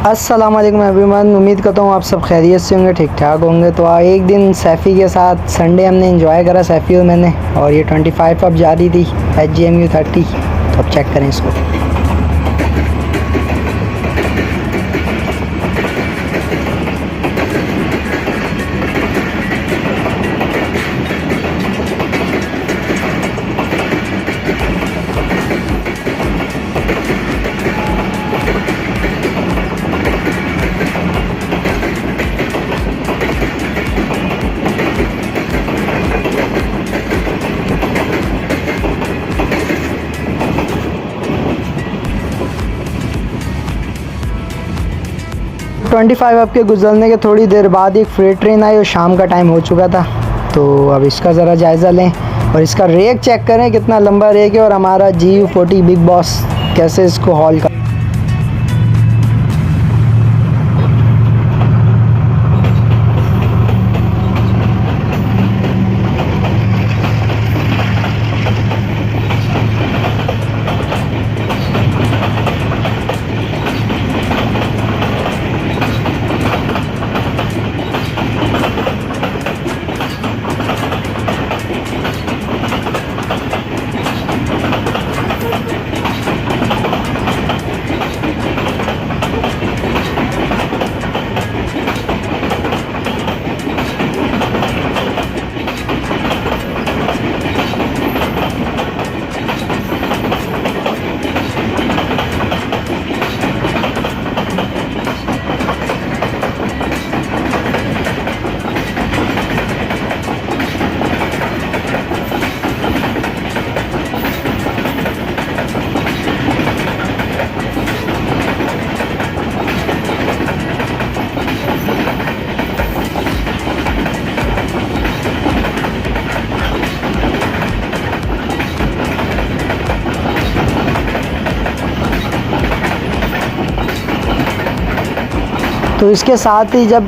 अस्सलाम वालेकुम एवरीवन। उम्मीद करता हूँ आप सब खैरियत से होंगे, ठीक ठाक होंगे। तो एक दिन सैफ़ी के साथ संडे हमने एंजॉय करा, सैफ़ी और मैंने, और ये 25 अब जा रही थी HGMU 30। तो अब चेक करें इसको। ट्वेंटी फाइव अब के गुजरने के थोड़ी देर बाद एक फ्रेट ट्रेन आई और शाम का टाइम हो चुका था। तो अब इसका ज़रा जायज़ा लें और इसका रेक चेक करें, कितना लंबा रेक है और हमारा GU40 बिग बॉस कैसे इसको हॉल कर। तो इसके साथ ही जब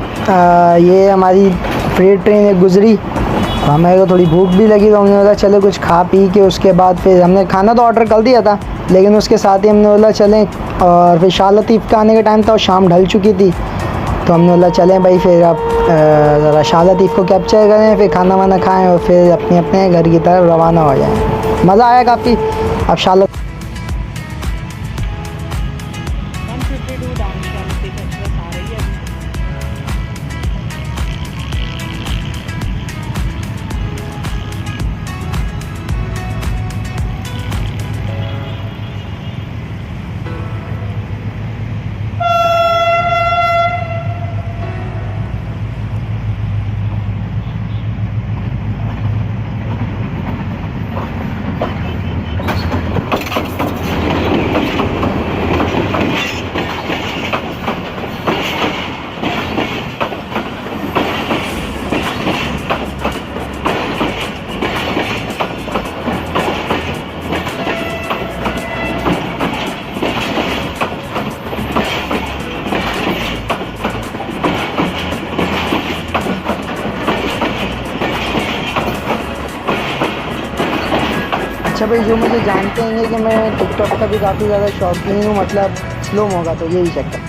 ये हमारी फ्रेट ट्रेन गुज़री तो हमें तो थोड़ी भूख भी लगी, तो हमने बोला चलो कुछ खा पी के उसके बाद फिर हमने खाना तो ऑर्डर कर दिया था, लेकिन उसके साथ ही हमने बोला चलें। और फिर शाह लतीफ़ का आने का टाइम था और शाम ढल चुकी थी, तो हमने बोला चलें भाई फिर अब ज़रा शाह लतीफ़ को कैप्चर करें, फिर खाना वाना खाएँ और फिर अपने अपने घर की तरफ रवाना हो जाएँ। मज़ा आया काफ़ी। अब शाह लतीफ़ अच्छा भाई, जो मुझे जानते हैं कि मैं टिकटॉक का भी काफ़ी ज़्यादा शौकीन हूँ, मतलब स्लो मोगा, तो यही चक्कर।